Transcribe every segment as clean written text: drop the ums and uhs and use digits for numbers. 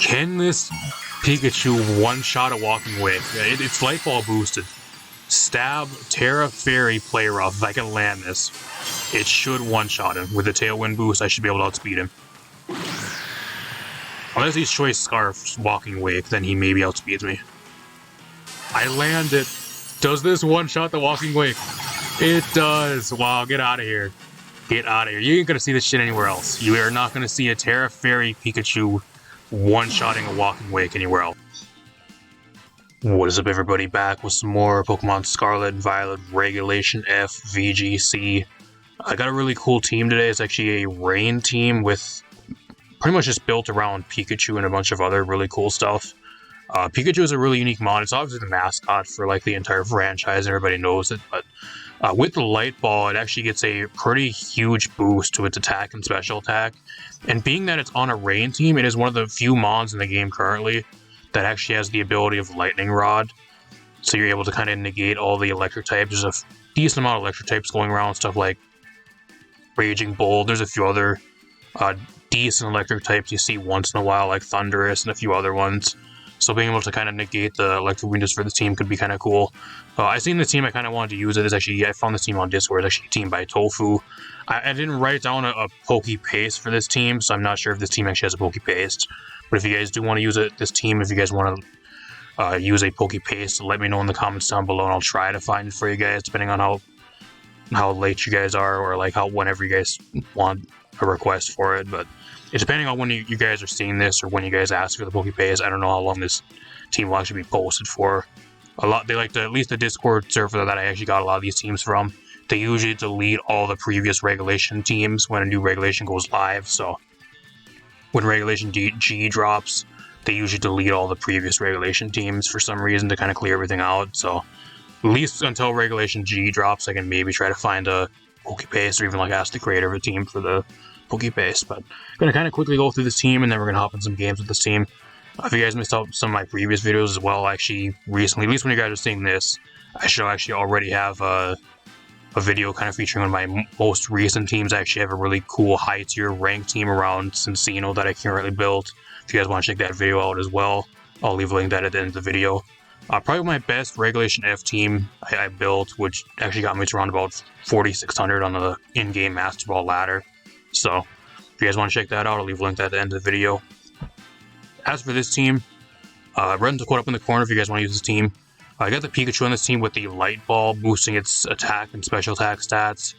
Can this Pikachu one-shot a Walking Wake? It's Light Ball boosted. Stab, Terra, Fairy, Play Rough. If I can land this, it should one-shot him. With the Tailwind boost, I should be able to outspeed him. Unless he's Choice Scarf Walking Wake, then he maybe outspeeds me. I land it. Does this one-shot the Walking Wake? It does. Wow, get out of here. Get out of here. You ain't gonna see this shit anywhere else. You are not gonna see a Terra, Fairy, Pikachu one-shotting a Walking Wake anywhere else. What is up, everybody? Back with some more Pokemon Scarlet and Violet Regulation F VGC. I got a really cool team today. It's actually a rain team with pretty much just built around Pikachu and a bunch of other really cool stuff. Pikachu is a really unique mod. It's obviously the mascot for like the entire franchise. Everybody knows it, but with the Light Ball, it actually gets a pretty huge boost to its attack and special attack. And being that it's on a rain team, it is one of the few mods in the game currently that actually has the ability of Lightning Rod. So you're able to kind of negate all the electric types. There's a decent amount of electric types going around, stuff like Raging Bull. There's a few other decent electric types you see once in a while, like Thundurus and a few other ones. So being able to kind of negate the electric weakness for the team could be kind of cool. I seen the team I kind of wanted to use it. Is actually, I found this team on Discord. It's actually a team by Tofu. I didn't write down a pokepaste for this team, so I'm not sure if this team actually has a pokepaste. But if you guys do want to use this team, if you guys want to use a pokepaste, let me know in the comments down below, and I'll try to find it for you guys, depending on how late you guys are, or like whenever you guys want a request for it. But it's depending on when you guys are seeing this, or when you guys ask for the pokepaste. I don't know how long this team will actually be posted for. They like to, at least the Discord server that I actually got a lot of these teams from, they usually delete all the previous regulation teams when a new regulation goes live. So when Regulation G drops, they usually delete all the previous regulation teams for some reason to kind of clear everything out. So at least until Regulation G drops, I can maybe try to find a pokepaste, or even like ask the creator of a team for the pokepaste. But I'm going to kind of quickly go through this team, and then we're going to hop in some games with this team. If you guys missed out some of my previous videos as well, actually recently, at least when you guys are seeing this, I should actually already have a video kind of featuring one of my most recent teams. I actually have a really cool high tier ranked team around Cincino that I currently built. If you guys want to check that video out as well, I'll leave a link to that at the end of the video. Probably my best Regulation F team I built, which actually got me to around about 4,600 on the in-game Master Ball ladder. So if you guys want to check that out, I'll leave a link to that at the end of the video. As for this team, run the quote up in the corner if you guys want to use this team. I got the Pikachu on this team with the Light Ball, boosting its attack and special attack stats.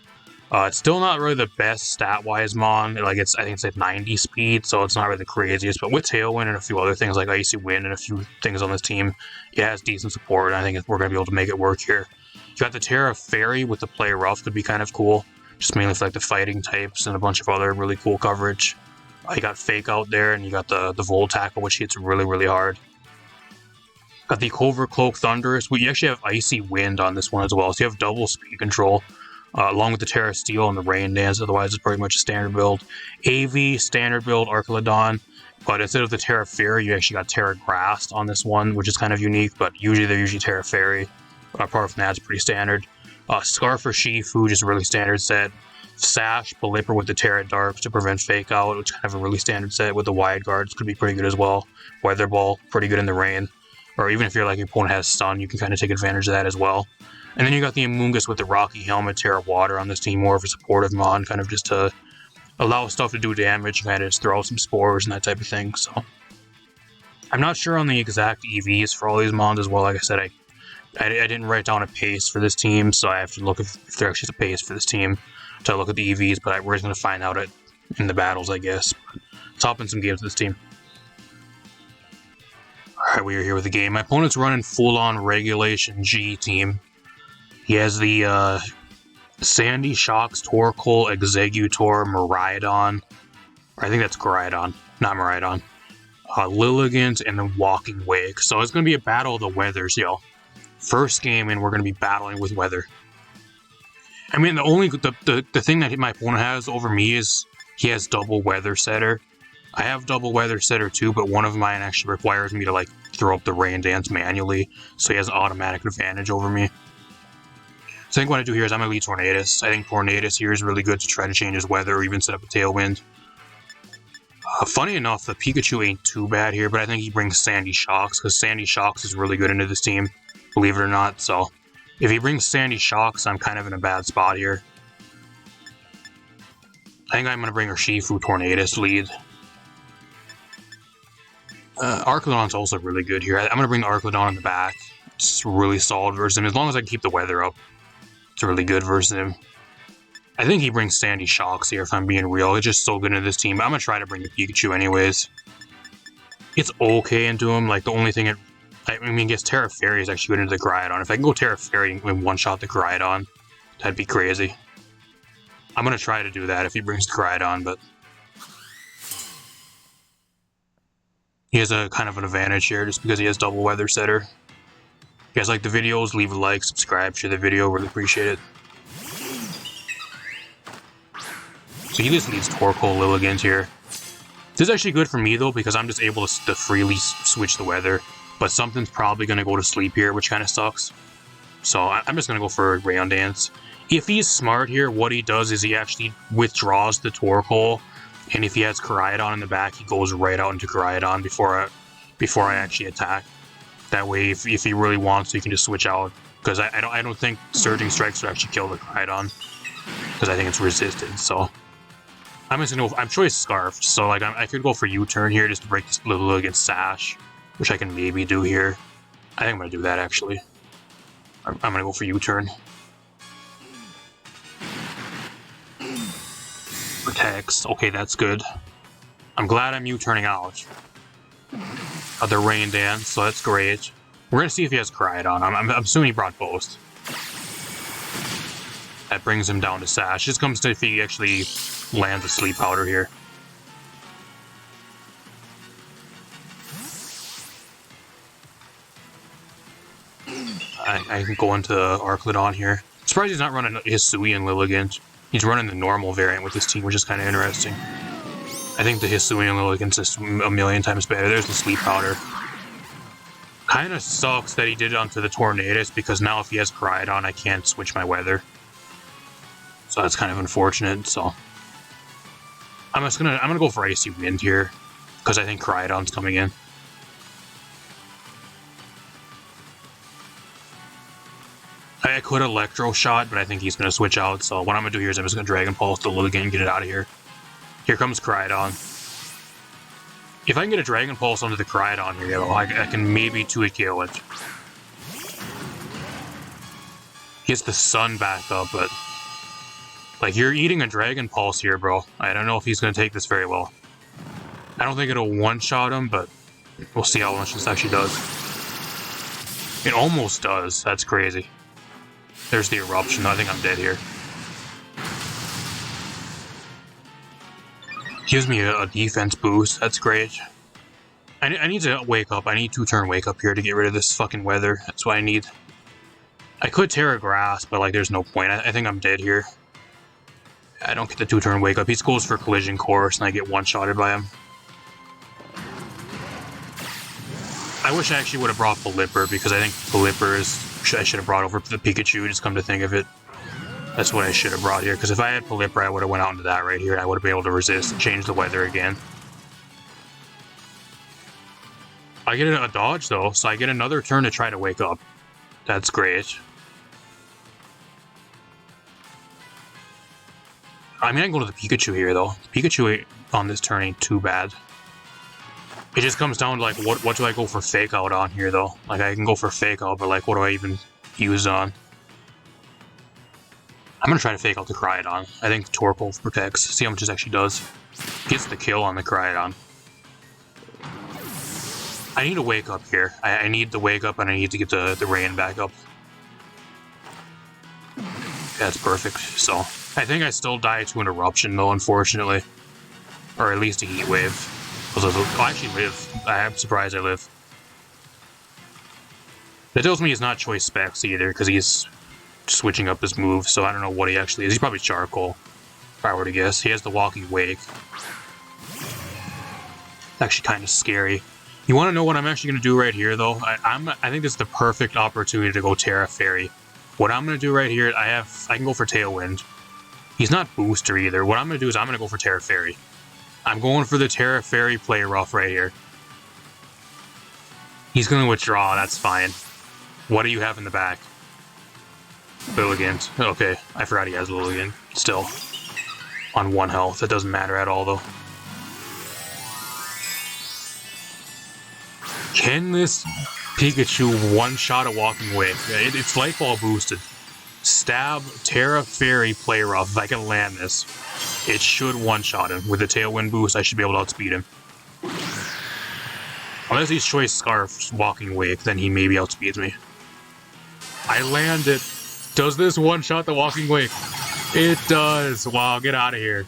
It's still not really the best stat-wise mon. I think it's like 90 speed, so it's not really the craziest. But with Tailwind and a few other things like Icy Wind and a few things on this team, it has decent support, and I think we're going to be able to make it work here. You got the Terra Fairy with the Play Rough, could be kind of cool. Just mainly for like the fighting types and a bunch of other really cool coverage. You got Fake out there, and you got the Volt Tackle, which hits really, really hard. Got the Covert Cloak Thundurus. You actually have Icy Wind on this one as well, so you have double speed control, along with the Terra Steel and the Rain Dance. Otherwise, it's pretty much a standard build. AV, standard build, Archelodon. But instead of the Terra Fairy, you actually got Terra Grass on this one, which is kind of unique, but they're usually Terra Fairy. Apart from that, it's pretty standard. Scarf for Shifu, just a really standard set. Sash, Belipper with the Terra Darks to prevent Fake Out, which is kind of a really standard set with the Wide Guards, could be pretty good as well. Weather Ball, pretty good in the rain. Or even if you're like your opponent has Stun, you can kind of take advantage of that as well. And then you got the Amoonguss with the Rocky Helmet, Terra Water on this team, more of a supportive mod, kind of just to allow stuff to do damage, kind of just throw out some spores and that type of thing. So I'm not sure on the exact EVs for all these mods as well. Like I said, I didn't write down a pace for this team, so I have to look if there actually is a pace for this team to look at the EVs, but we're just going to find out in the battles, I guess. Let's hop in some games with this team. Alright, we are here with the game. My opponent's running full-on Regulation G team. He has the Sandy Shocks, Torkoal, Executor, Miraidon. I think that's Groudon, not Miraidon. Lilligant, and then Walking Wake. So it's going to be a battle of the weathers, yo. First game, and we're going to be battling with weather. I mean, the thing that my opponent has over me is he has double Weather Setter. I have double Weather Setter too, but one of mine actually requires me to like throw up the Rain Dance manually, so he has automatic advantage over me. So I think what I do here is I'm going to lead Tornadus. I think Tornadus here is really good to try to change his weather or even set up a Tailwind. Funny enough, the Pikachu ain't too bad here, but I think he brings Sandy Shocks, because Sandy Shocks is really good into this team, believe it or not. So if he brings Sandy Shocks, I'm kind of in a bad spot here. I think I'm going to bring Urshifu Tornadus lead. Arclodon's also really good here. I'm going to bring the Arclodon in the back. It's really solid versus him. As long as I can keep the weather up, it's really good versus him. I think he brings Sandy Shocks here, if I'm being real. It's just so good into this team. But I'm going to try to bring the Pikachu anyways. It's okay into him. Like, the only thing I mean, I guess Terra Fairy is actually good into the Groudon. If I can go Terra Fairy and one-shot the Groudon, that'd be crazy. I'm going to try to do that if he brings the Groudon, but he has a kind of an advantage here just because he has double Weather Setter. If you guys like the videos, leave a like, subscribe, share the video, really appreciate it. So he just needs Torkoal Lilligant here. This is actually good for me though, because I'm just able to freely switch the weather. But something's probably going to go to sleep here, which kind of sucks. So I'm just going to go for Rayon Dance. If he's smart here, what he does is he actually withdraws the Torkoal. And if he has Koraidon in the back, he goes right out into Koraidon before I actually attack. That way, if he really wants to, he can just switch out. Because I don't think Surging Strikes would actually kill the Koraidon. Because I think it's resisted, so I'm just gonna go. I'm choice Scarfed, so like I could go for U-turn here just to break this Lilligant Sash, which I can maybe do here. I think I'm gonna do that actually. I'm gonna go for U-turn. Protects. Okay, that's good. I'm glad I'm U-turning out of the Rain Dance, so that's great. We're gonna see if he has Koraidon. I'm assuming he brought both. That brings him down to Sash. Just comes to if he actually lands a Sleep Powder here. I can go into Arclodon here. I'm surprised he's not running Hisui and Lilligant. He's running the normal variant with this team, which is kind of interesting. I think the Hisui and Lilligant's is a million times better. There's the Sleep Powder. Kind of sucks that he did it onto the Tornadus, because now if he has Koraidon, I can't switch my weather. So that's kind of unfortunate, so I'm gonna go for Icy Wind here, because I think Koraidon's coming in. I could Electro Shot, but I think he's gonna switch out, so what I'm gonna do here is I'm just gonna Dragon Pulse the Lilligant and get it out of here. Here comes Koraidon. If I can get a Dragon Pulse onto the Koraidon here, though, I can maybe 2-hit KO it. Gets the Sun back up, but like, you're eating a Dragon Pulse here, bro. I don't know if he's going to take this very well. I don't think it'll one-shot him, but we'll see how much this actually does. It almost does. That's crazy. There's the Eruption. I think I'm dead here. Gives me a defense boost. That's great. I need to wake up. I need 2-turn wake up here to get rid of this fucking weather. That's what I need. I could Terra Grass, but like, there's no point. I think I'm dead here. I don't get the 2-turn wake up. He goes for Collision Course, and I get one-shotted by him. I wish I actually would have brought Pelipper, because I think Pelipper is... I should have brought over the Pikachu, just come to think of it. That's what I should have brought here, because if I had Pelipper, I would have went out into that right here, and I would have been able to resist and change the weather again. I get a dodge, though, so I get another turn to try to wake up. That's great. I mean, I can go to the Pikachu here, though. Pikachu on this turn ain't too bad. It just comes down to, like, what do I go for Fake Out on here, though? Like, I can go for Fake Out, but, like, what do I even use on? I'm gonna try to Fake Out the Koraidon. I think Torkoal protects. See how much this actually does. Gets the kill on the Koraidon. I need to wake up here. I need to wake up, and I need to get the Rain back up. That's perfect, so... I think I still die to an Eruption, though, unfortunately. Or at least a Heat Wave. I actually live. I'm surprised I live. That tells me he's not Choice Specs either, because he's switching up his moves, so I don't know what he actually is. He's probably Charcoal, if I were to guess. He has the Walking Wake. It's actually kind of scary. You want to know what I'm actually going to do right here, though? I think this is the perfect opportunity to go Terra Fairy. What I'm going to do right here, I can go for Tailwind. He's not Booster either. What I'm going to do is I'm going to go for Terra Fairy. I'm going for the Terra Fairy play rough right here. He's going to withdraw, that's fine. What do you have in the back? Lilligant. Okay, I forgot he has Lilligant still. On 1 health, that doesn't matter at all though. Can this Pikachu one-shot a Walking Wake? It's Light Ball boosted. Stab, Terra Fairy play rough. If I can land this, it should one-shot him. With the Tailwind boost, I should be able to outspeed him. Unless he's Choice Scarf's Walking Wake, then he maybe outspeeds me. I land it. Does this one-shot the Walking Wake? It does. Wow, get out of here.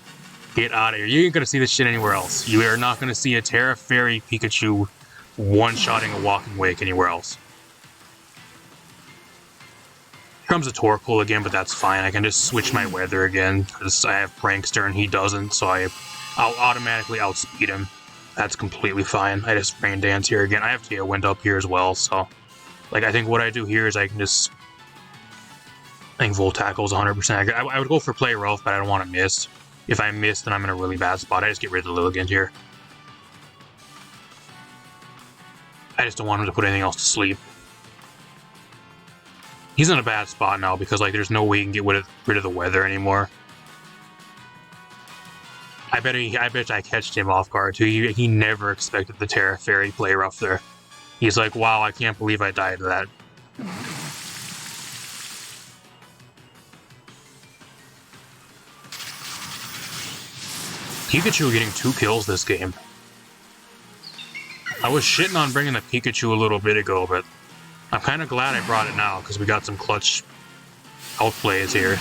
Get out of here. You ain't gonna see this shit anywhere else. You are not gonna see a Terra Fairy Pikachu one-shotting a Walking Wake anywhere else. Here comes a Torkoal again, but that's fine. I can just switch my weather again, because I have Prankster and he doesn't, so I'll automatically outspeed him. That's completely fine. I just Rain Dance here again. I have Tailwind up here as well, so... Like, I think what I do here is I can just... I think Volt Tackle is 100%. I would go for Play Rough, but I don't want to miss. If I miss, then I'm in a really bad spot. I just get rid of the Lilligant here. I just don't want him to put anything else to sleep. He's in a bad spot now because, like, there's no way he can get rid of the weather anymore. I bet I catched him off guard, too. He never expected the Terra Fairy play rough there. He's like, wow, I can't believe I died to that. Pikachu getting 2 kills this game. I was shitting on bringing the Pikachu a little bit ago, but I'm kind of glad I brought it now, because we got some clutch outplays here.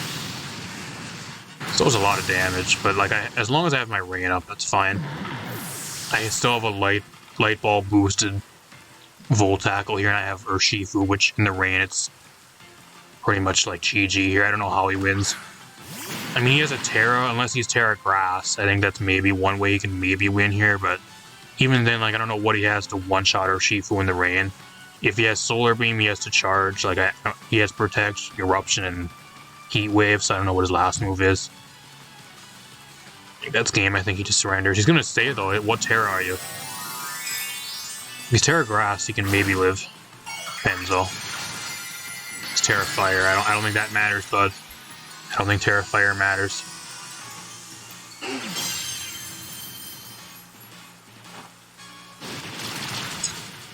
So it was a lot of damage, but like as long as I have my rain up, that's fine. I still have a light ball boosted Volt Tackle here, and I have Urshifu, which in the rain it's pretty much like GG here. I don't know how he wins. I mean, he has a Terra, unless he's Terra Grass. I think that's maybe one way he can maybe win here, but even then, like, I don't know what he has to one-shot Urshifu in the rain. If he has Solar Beam, he has to charge. Like, he has Protect, Eruption, and Heat Wave, so I don't know what his last move is. That's game. I think he just surrenders. He's gonna stay, though. What Terra are you? If he's Terra Grass, he can maybe live. Depends, though. It's Terra Fire. I don't think that matters, bud. I don't think Terra Fire matters.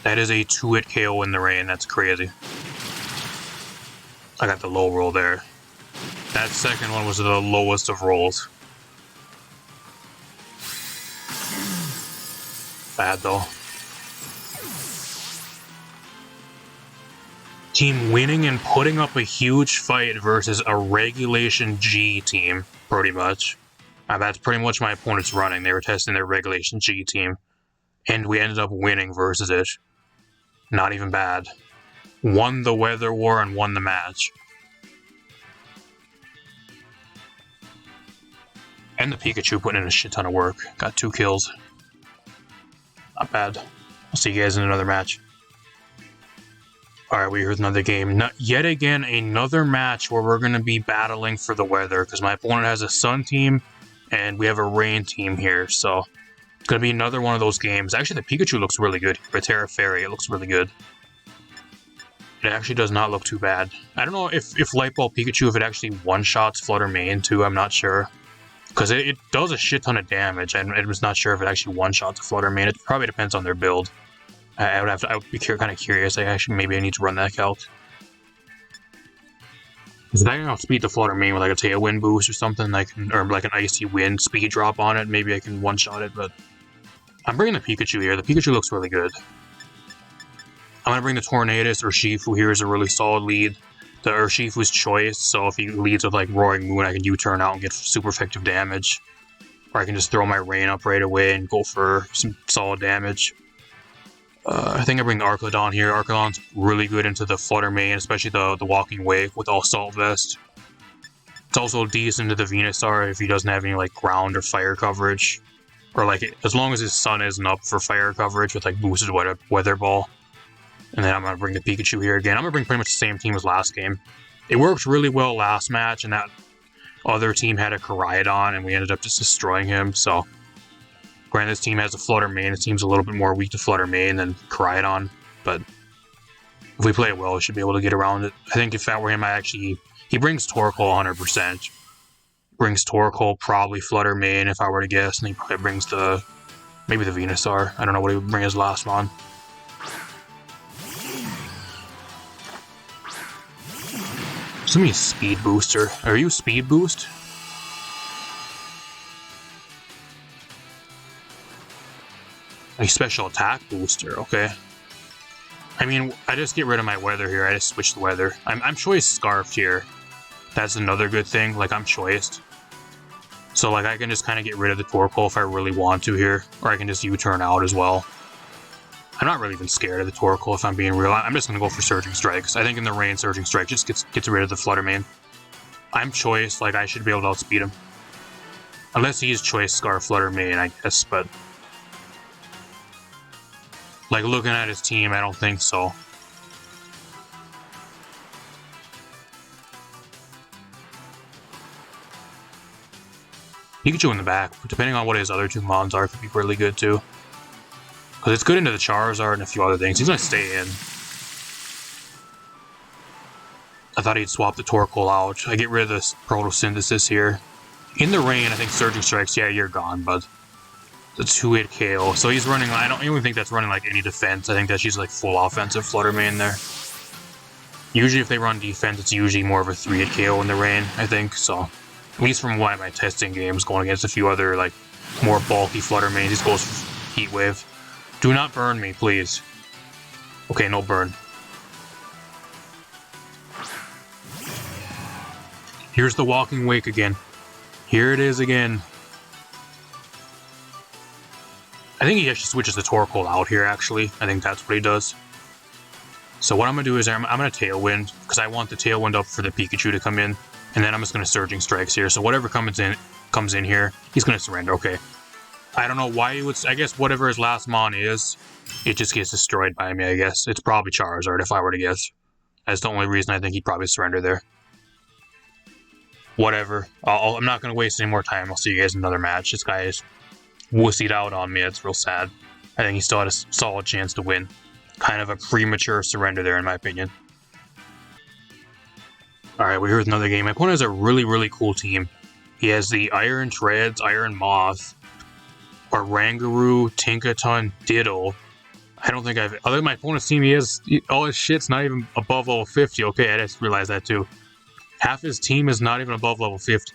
That is a 2-hit KO in the rain. That's crazy. I got the low roll there. That second one was the lowest of rolls. Bad though. Team winning and putting up a huge fight versus a Regulation G team, pretty much. That's pretty much my opponent's running. They were testing their Regulation G team. And we ended up winning versus it. Not even bad. Won the weather war and won the match. And the Pikachu putting in a shit ton of work. Got 2 kills. Not bad. I'll see you guys in another match. Alright, we heard another game. Yet again, another match where we're going to be battling for the weather, because my opponent has a sun team, and we have a rain team here, so it's going to be another one of those games. Actually, the Pikachu looks really good. For Terra Fairy, it looks really good. It actually does not look too bad. I don't know if Light Ball Pikachu, if it actually one-shots Flutter Mane too, I'm not sure. Because it does a shit ton of damage, and I was not sure if it actually one-shots a Flutter Mane. It probably depends on their build. I would be kind of curious. Maybe I need to run that calc. Is that gonna outspeed the Flutter Mane with like a Tailwind boost or something, or like an Icy Wind speed drop on it? Maybe I can one-shot it, but I'm bringing the Pikachu here. The Pikachu looks really good. I'm gonna bring the Tornadus. Urshifu here is a really solid lead. The Urshifu's choice, so if he leads with like Roaring Moon, I can U-turn out and get super effective damage. Or I can just throw my Rain up right away and go for some solid damage. I think I bring the Arclodon here. Arclodon's really good into the Flutter Mane, especially the Walking Wake with all Salt Vest. It's also decent to the Venusaur if he doesn't have any like ground or fire coverage. Or like, as long as his sun isn't up for fire coverage with like boosted Weather Ball. And then I'm going to bring the Pikachu here again. I'm going to bring pretty much the same team as last game. It worked really well last match, and that other team had a Koraidon, and we ended up just destroying him, so Granted, this team has a Flutter Mane. It seems a little bit more weak to Flutter Mane than Crydon, but if we play it well, we should be able to get around it. I think if that were him, he brings Torkoal 100%. Brings Torkoal, probably Flutter Mane if I were to guess, and he probably brings maybe the Venusaur. I don't know what he would bring as last mon. Assuming he's Speed Booster. Are you Speed Boost? A special attack booster, okay. I mean, I just get rid of my weather here. I just switch the weather. I'm choice Scarfed here. That's another good thing. Like, I'm choiced. So, like, I can just kind of get rid of the Torkoal if I really want to here. Or I can just U-turn out as well. I'm not really even scared of the Torkoal if I'm being real. I'm just going to go for Surging Strikes. I think in the rain, Surging Strike just gets rid of the Flutter Mane. I'm choiced. Like, I should be able to outspeed him. Unless he's choice Scarf Flutter Mane, I guess, but... like, looking at his team, I don't think so. Pikachu in the back, depending on what his other two mons are, could be really good too. Because it's good into the Charizard and a few other things. He's going to stay in. I thought he'd swap the Torkoal out. I get rid of this Photosynthesis here. In the rain, I think Surging Strikes, yeah, you're gone, bud. The 2-hit KO. So he's running, I don't even think that's running like any defense. I think that she's like full offensive Flutter Mane there. Usually if they run defense, it's usually more of a 3-hit KO in the rain, I think. So, at least from one of my testing games, going against a few other like more bulky Flutter Manes, he goes for Heat Wave. Do not burn me, please. Okay, no burn. Here's the Walking Wake again. Here it is again. I think he actually switches the Torkoal out here, actually. I think that's what he does. So what I'm going to do is I'm going to Tailwind, because I want the Tailwind up for the Pikachu to come in. And then I'm just going to Surging Strikes here. So whatever comes in here, he's going to surrender. Okay. I don't know why he would... I guess whatever his last mon is, it just gets destroyed by me, I guess. It's probably Charizard, if I were to guess. That's the only reason I think he'd probably surrender there. Whatever. I'm not going to waste any more time. I'll see you guys in another match. This guy is wussied out on me. It's real sad. I think he still had a solid chance to win. Kind of a premature surrender there, in my opinion. Alright, we're here with another game. My opponent has a really, really cool team. He has the Iron Treads, Iron Moth, Oranguru, Tinkaton, Ditto. I don't think other than my opponent's team, he has... all his shit's not even above level 50. Okay, I just realized that too. Half his team is not even above level 50.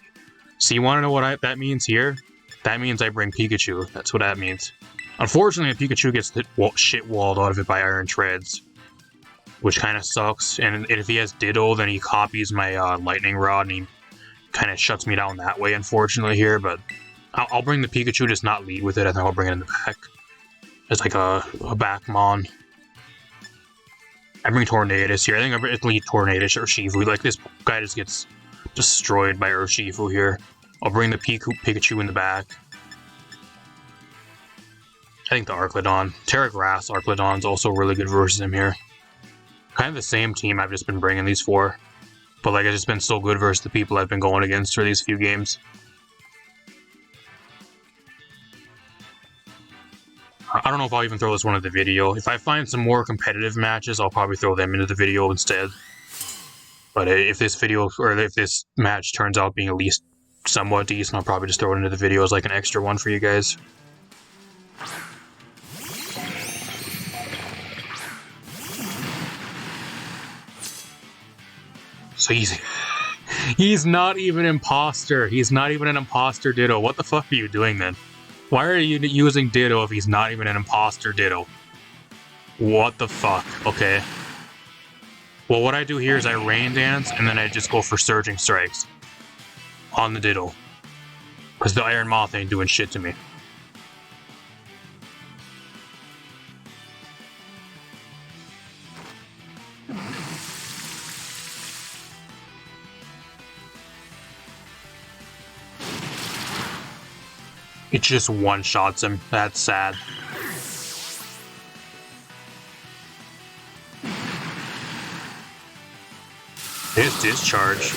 So you want to know what that means here? That means I bring Pikachu. That's what that means. Unfortunately, Pikachu gets shit walled out of it by Iron Treads, which kind of sucks. And if he has Ditto, then he copies my Lightning Rod, and he kind of shuts me down that way, unfortunately, here. But I'll bring the Pikachu, just not lead with it. I think I'll bring it in the back. It's like a back mon. I bring Tornadus here. I think I lead Tornadus or Urshifu. Like, this guy just gets destroyed by Urshifu here. I'll bring the Pikachu in the back. I think the Arclidon. Terra Grass Arclidon's also really good versus him here. Kind of the same team I've just been bringing these for. But, like, it's just been so good versus the people I've been going against for these few games. I don't know if I'll even throw this one into the video. If I find some more competitive matches, I'll probably throw them into the video instead. But if this video, or if this match turns out being at least somewhat decent, I'll probably just throw it into the video as like an extra one for you guys. So he's not even imposter. He's not even an imposter Ditto. What the fuck are you doing then? Why are you using Ditto if he's not even an imposter Ditto? What the fuck? Okay. Well, what I do here is I Rain Dance, and then I just go for Surging Strikes on the Ditto. Because the Iron Moth ain't doing shit to me. It just one-shots him. That's sad. His Discharge.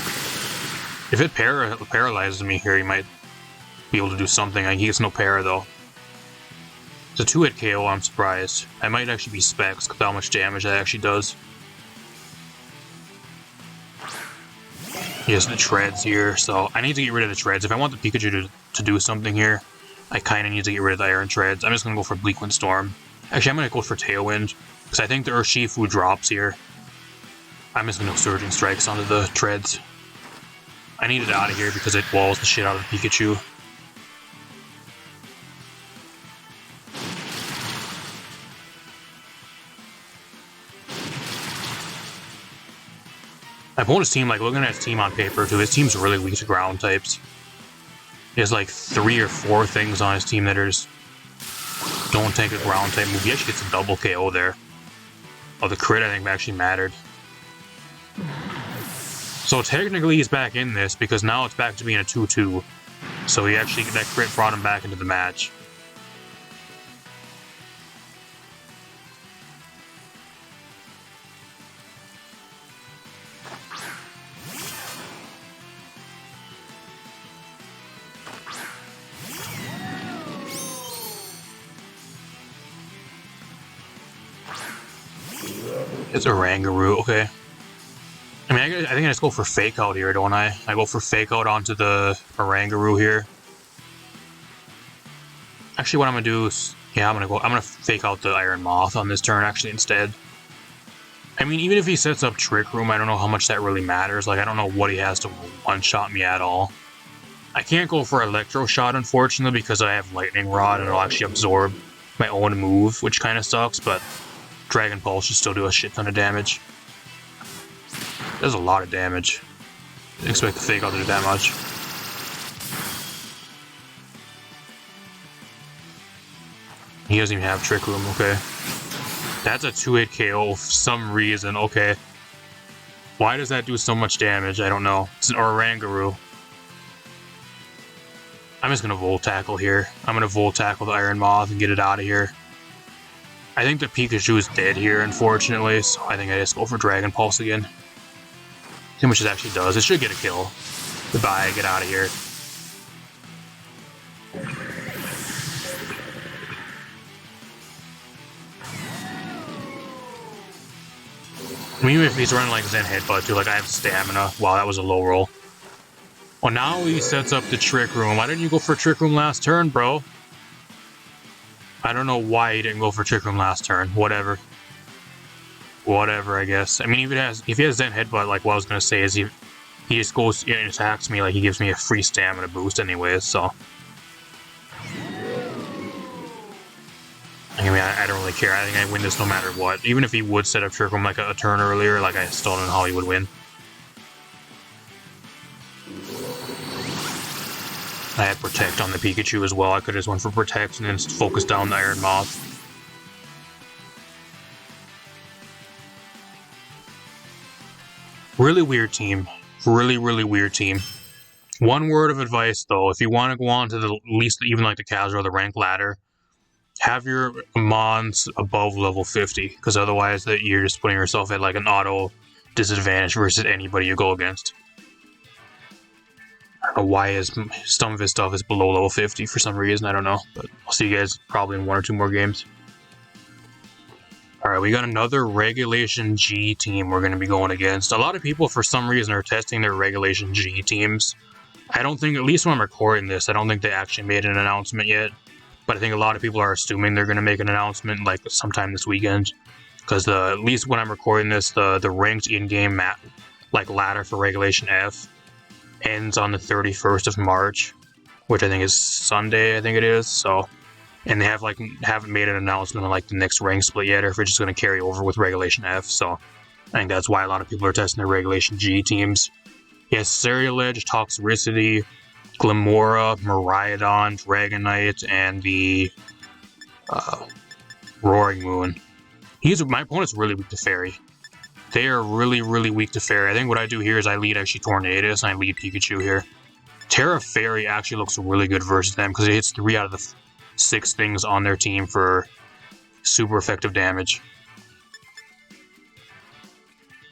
If it paralyzes me here, he might be able to do something. He gets no para, though. It's a 2-hit KO, I'm surprised. I might actually be Specs because how much damage that actually does. He has the treads here, so I need to get rid of the treads. If I want the Pikachu to do something here, I kind of need to get rid of the Iron Treads. I'm just going to go for Bleak Wind Storm. Actually, I'm going to go for Tailwind, because I think the Urshifu drops here. I'm just going to Surging Strikes onto the treads. I need it out of here because it walls the shit out of the Pikachu. My opponent's team, like, looking at his team on paper, too, his team's really weak to ground types. He has, like, 3 or 4 things on his team that are just don't take a ground type move. He actually gets a double KO there. Oh, the crit, I think, actually mattered. So, technically, he's back in this, because now it's back to being a 2-2. So, he actually, that crit brought him back into the match. It's a Rangaroo, okay. I mean, I think I just go for Fake Out here, don't I? I go for Fake Out onto the Rangaroo here. Actually, what I'm gonna do is, yeah, I'm gonna Fake Out the Iron Moth on this turn actually instead. I mean, even if he sets up Trick Room, I don't know how much that really matters. Like, I don't know what he has to one-shot me at all. I can't go for Electro Shot, unfortunately, because I have Lightning Rod and it'll actually absorb my own move, which kind of sucks, but Dragon Pulse should still do a shit ton of damage. Does a lot of damage. Didn't expect the Fake Out to do that much. He doesn't even have Trick Room, okay. That's a 2-hit KO for some reason, okay. Why does that do so much damage? I don't know. It's an Orangaroo. I'm just gonna Volt Tackle here. I'm gonna Volt Tackle the Iron Moth and get it out of here. I think the Pikachu is dead here, unfortunately, so I think I just go for Dragon Pulse again. See how much it actually does. It should get a kill. Goodbye, get out of here. I mean, even if he's running like Zen Headbutt too, like I have stamina. Wow, that was a low roll. Well, now he sets up the Trick Room. Why didn't you go for Trick Room last turn, bro? I don't know why he didn't go for Trick Room last turn. Whatever. Whatever, I guess. I mean, if he has Zen Headbutt, like what I was gonna say is he just goes and attacks me, like he gives me a free stamina boost anyways, so. I mean, I don't really care. I think I win this no matter what. Even if he would set up Trick Room like a turn earlier, like I still don't know how he would win. I had Protect on the Pikachu as well. I could have just went for Protect and then focus down the Iron Moth. Really weird team. Really, really weird team. One word of advice, though. If you want to go on to the least, even like the casual or the rank ladder, have your Mons above level 50. Because otherwise, you're just putting yourself at like an auto disadvantage versus anybody you go against. I don't know why some of his stuff is below level 50 for some reason. I don't know. But I'll see you guys probably in 1 or 2 more games. Alright, we got another Regulation G team we're going to be going against. A lot of people, for some reason, are testing their Regulation G teams. I don't think, at least when I'm recording this, I don't think they actually made an announcement yet. But I think a lot of people are assuming they're going to make an announcement, like, sometime this weekend. Because at least when I'm recording this, the ranked in-game ladder for Regulation F ends on the 31st of March. Which I think is Sunday, I think it is, so... And they haven't made an announcement on like the next rank split yet, or if it's just going to carry over with Regulation F. So I think that's why a lot of people are testing their Regulation G teams. Yes, Ceruledge, Toxtricity, Glimora, Miraidon, Dragonite, and the Roaring Moon. My opponent's really weak to Fairy. They are really, really weak to Fairy. I think what I do here is I lead actually Tornadus, and I lead Pikachu here. Terra Fairy actually looks really good versus them because it hits 3 out of the 6 things on their team for super effective damage.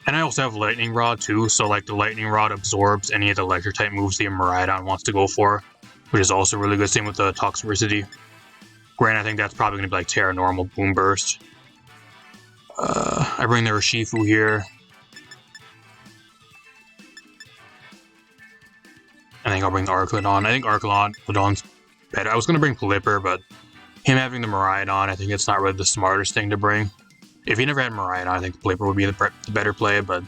And I also have Lightning Rod too, so like the Lightning Rod absorbs any of the Electric type moves the Miraidon wants to go for, which is also really good. Same with the Toxtricity. Granted, I think that's probably going to be like Terra Normal Boom Burst. I bring the Urshifu here. I think I'll bring the Arclodon. I think Arclodon's better. I was going to bring Pelipper, but him having the Miraidon, I think it's not really the smartest thing to bring. If he never had Miraidon, I think Pelipper would be the better play, but...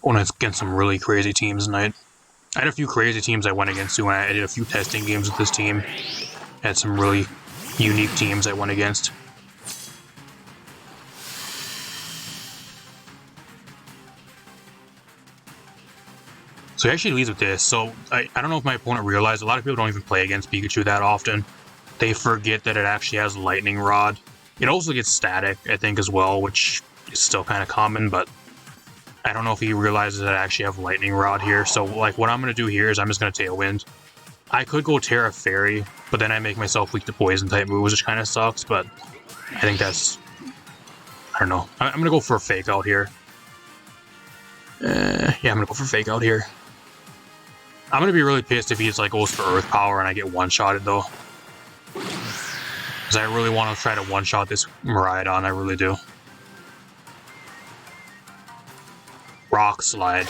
went against some really crazy teams tonight. I had a few crazy teams I went against too, and I did a few testing games with this team. I had some really unique teams I went against. So he actually leads with this. So I don't know if my opponent realized, a lot of people don't even play against Pikachu that often. They forget that it actually has Lightning Rod. It also gets static, I think, as well, which is still kind of common, but I don't know if he realizes that I actually have Lightning Rod here. So, like, what I'm going to do here is I'm just going to Tailwind. I could go Terra Fairy, but then I make myself weak to Poison-type moves, which kind of sucks, but I think that's... I don't know. I'm going to go for a Fake Out here. Yeah, I'm going to go for Fake Out here. I'm going to be really pissed if he just, like, goes for Earth Power and I get one-shotted, though. Because I really want to try to one-shot this Miraidon, I really do. Rock Slide.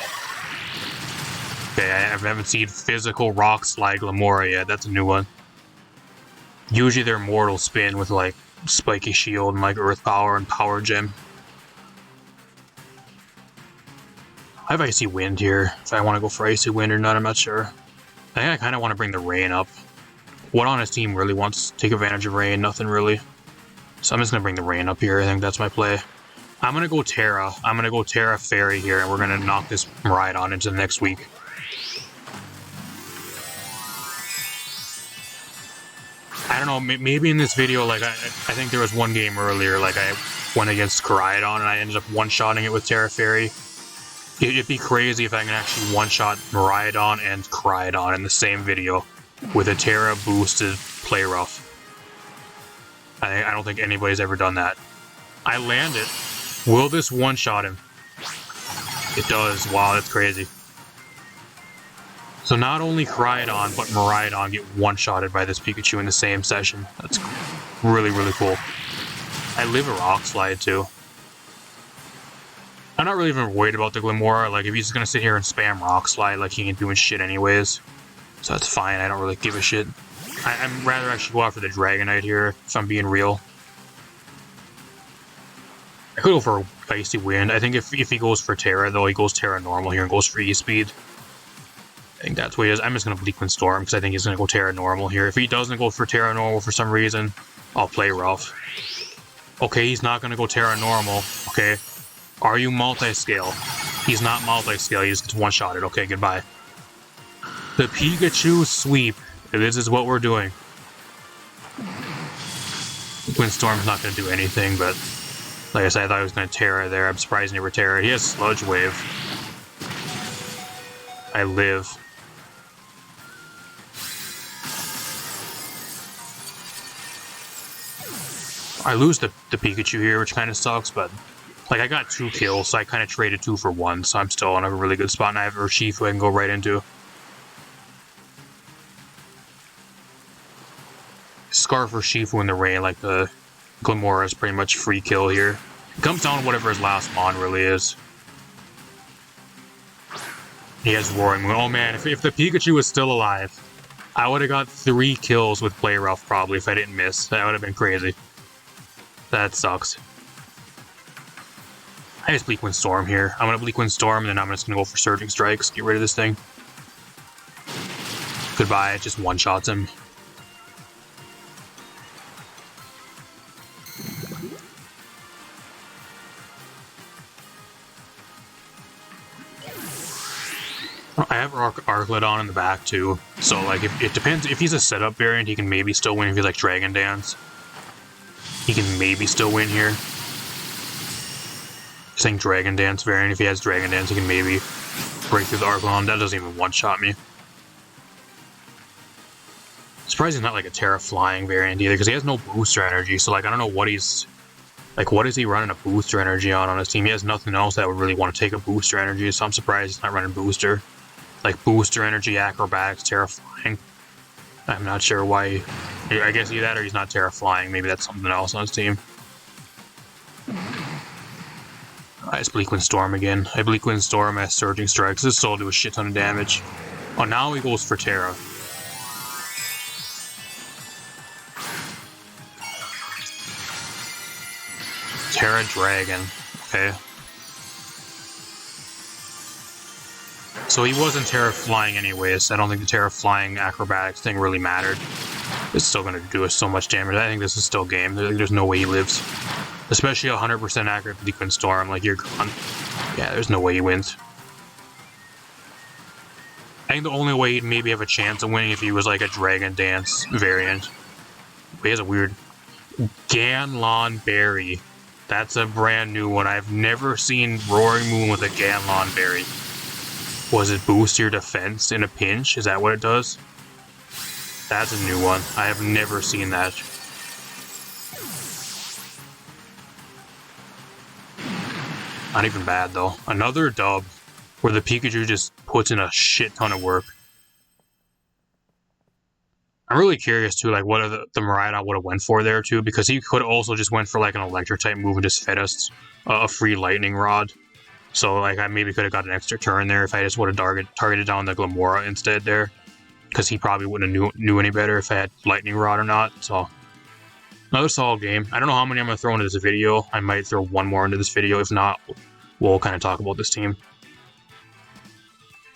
Okay, I haven't seen physical Rock Slide Glamora yet. That's a new one. Usually they're Mortal Spin with like Spiky Shield and like Earth Power and Power Gem. I have Icy Wind here. If I want to go for Icy Wind or not, I'm not sure. I think I kind of want to bring the Rain up. What on his team really wants to take advantage of Rain? Nothing really. So I'm just going to bring the Rain up here. I think that's my play. I'm going to go Terra. I'm going to go Terra Fairy here, and we're going to knock this Miraidon into the next week. I don't know, maybe in this video, like, I think there was one game earlier, like, I went against Koraidon, and I ended up one-shotting it with Terra Fairy. It'd be crazy if I can actually one-shot Miraidon and Koraidon in the same video with a Terra-boosted Play Rough. I don't think anybody's ever done that. I land it. Will this one-shot him? It does. Wow, that's crazy. So not only Koraidon, but Miraidon get one-shotted by this Pikachu in the same session. That's really, really cool. I live a Rock Slide, too. I'm not really even worried about the Glamora. Like, if he's just gonna sit here and spam Rock Slide, like, he ain't doing shit anyways. So that's fine. I don't really give a shit. I'd rather actually go after the Dragonite here, if I'm being real. I could go for Icy Wind. I think if he goes for Terra, though, he goes Terra Normal here and goes for E-Speed. I think that's what he is. I'm just going to Bleak Wind Storm because I think he's going to go Terra Normal here. If he doesn't go for Terra Normal for some reason, I'll play rough. Okay, he's not going to go Terra Normal. Okay. Are you multi-scale? He's not multi-scale. He just gets one-shotted. Okay, goodbye. The Pikachu sweep. This is what we're doing. Windstorm's not going to do anything, but... like I said, I thought he was going to Terra there. I'm surprised he never Terra. He has Sludge Wave. I live. I lose the Pikachu here, which kind of sucks, but... like, I got 2 kills, so I kind of traded 2 for 1, so I'm still in a really good spot, and I have Urshifu I can go right into. Scarf Urshifu in the rain, like the Glamora is pretty much free kill here. It comes down to whatever his last mon really is. He has Roaring Moon. Oh man, if the Pikachu was still alive, I would have got 3 kills with Play Rough probably if I didn't miss. That would have been crazy. That sucks. I just Bleak Wind Storm here. I'm going to Bleak Wind Storm, and then I'm just going to go for Surging Strikes. Get rid of this thing. Goodbye. It just one-shots him. I have Arclodon in the back, too. So, like, it depends. If he's a setup variant, he can maybe still win if he's like Dragon Dance. He can maybe still win here. Saying Dragon Dance variant. If he has Dragon Dance, he can maybe break through the Arclodon. That doesn't even one-shot me. Surprised he's not like a Terra Flying variant either, because he has no booster energy, so like I don't know what he's Like, what is he running a booster energy on his team? He has nothing else that would really want to take a booster energy, so I'm surprised he's not running booster. Like, booster energy, acrobatics, terra flying. I'm not sure why. I guess either that or he's not terra flying. Maybe that's something else on his team. It's Bleak Wind Storm again. I Bleak Wind Storm as Surging Strikes. This will do a shit ton of damage. Oh, now he goes for Terra. Terra Dragon. Okay. So he wasn't Terra Flying anyways. I don't think the Terra Flying acrobatics thing really mattered. It's still going to do us so much damage. I think this is still game. There's no way he lives. Especially 100% accurate Bleak Wind Storm. Like, you're gone. Yeah, there's no way he wins. I think the only way he'd maybe have a chance of winning if he was like a Dragon Dance variant. But he has a weird Ganlon Berry. That's a brand new one. I've never seen Roaring Moon with a Ganlon Berry. Was it boost your defense in a pinch? Is that what it does? That's a new one. I have never seen that. Not even bad though. Another dub where the Pikachu just puts in a shit ton of work. I'm really curious too, like what the Miraidon would have went for there too, because he could also just went for like an electric type move and just fed us a free lightning rod. So like I maybe could have got an extra turn there if I just would have targeted down the Glamora instead there, because he probably wouldn't have knew any better if I had lightning rod or not. So another solid game. I don't know how many I'm gonna throw into this video. I might throw one more into this video. If not, we'll kind of talk about this team.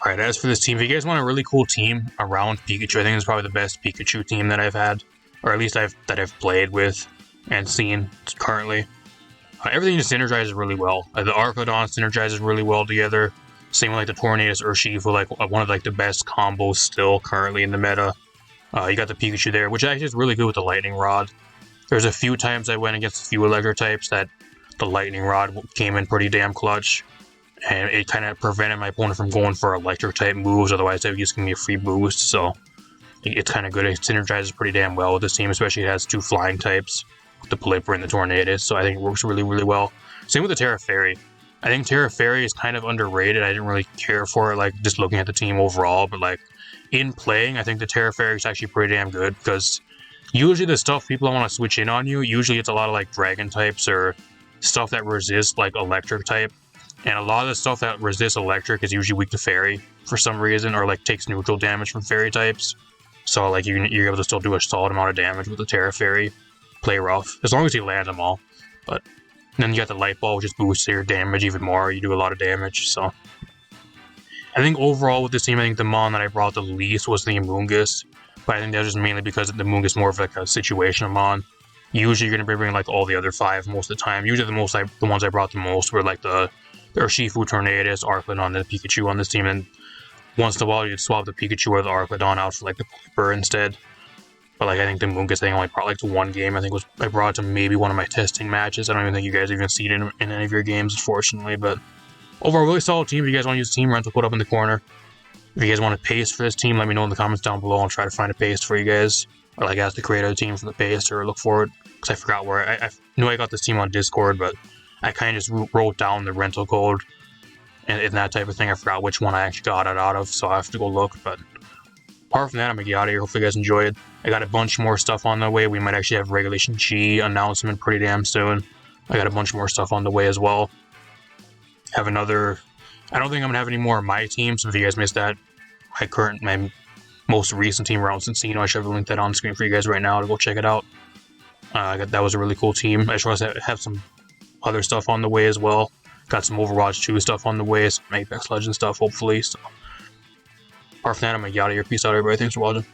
Alright, as for this team, if you guys want a really cool team around Pikachu, I think it's probably the best Pikachu team that I've had. Or at least that I've played with and seen currently. Everything just synergizes really well. The Arclodon synergizes really well together. Same with like the Tornadus Urshifu, like one of like the best combos still currently in the meta. You got the Pikachu there, which actually is really good with the Lightning Rod. There's a few times I went against a few electric types that the Lightning Rod came in pretty damn clutch. And it kind of prevented my opponent from going for electric type moves, otherwise they would just give me a free boost, so it's kind of good. It synergizes pretty damn well with this team, especially it has two flying types, the Pelipper and the Tornadus, so I think it works really, really well. Same with the Terra Fairy. I think Terra Fairy is kind of underrated. I didn't really care for it, like, just looking at the team overall, but, like, in playing, I think the Terra Fairy is actually pretty damn good, because usually the stuff people want to switch in on you, usually it's a lot of, like, Dragon types or stuff that resists, like, electric type. And a lot of the stuff that resists electric is usually weak to fairy for some reason, or like takes neutral damage from fairy types. So like you're able to still do a solid amount of damage with the Terra Fairy. Play rough, as long as you land them all. But then you got the Light Ball, which just boosts your damage even more. You do a lot of damage, so. I think overall with this team, I think the Mon that I brought the least was the Amoonguss. But I think that's just mainly because the Amoonguss is more of like a situational Mon. Usually you're going to be bringing like all the other 5 most of the time. Usually the ones I brought the most were like the Urshifu, Tornadus, Arclodon, and the Pikachu on this team, and once in a while you'd swap the Pikachu or the Arclodon out for like the Pelipper instead. But like I think the Amoonguss thing only brought like to one game. I think I brought it to maybe one of my testing matches. I don't even think you guys even see it in any of your games, unfortunately. But overall, really solid team. If you guys want to use team rental, put up in the corner. If you guys want a paste for this team, let me know in the comments down below. I'll try to find a paste for you guys, or like ask the creator of the team for the paste, or look for it, because I forgot where. I knew I got this team on Discord, but I kind of just wrote down the rental code and that type of thing. I forgot which one I actually got it out of, so I have to go look. But apart from that, I'm gonna get out of here. Hopefully you guys enjoyed. I got a bunch more stuff on the way. We might actually have Regulation G announcement pretty damn soon. I got a bunch more stuff on the way as well. Have another. I don't think I'm gonna have any more of my team, so if you guys missed that, my most recent team around Cincinnati, I should have linked that on screen for you guys right now to go check it out. That was a really cool team. I just want to have some other stuff on the way as well. Got some Overwatch 2 stuff on the way, some Apex Legends stuff, hopefully. So, apart from that, I'm gonna get out of here. Peace out, everybody. Thanks for watching.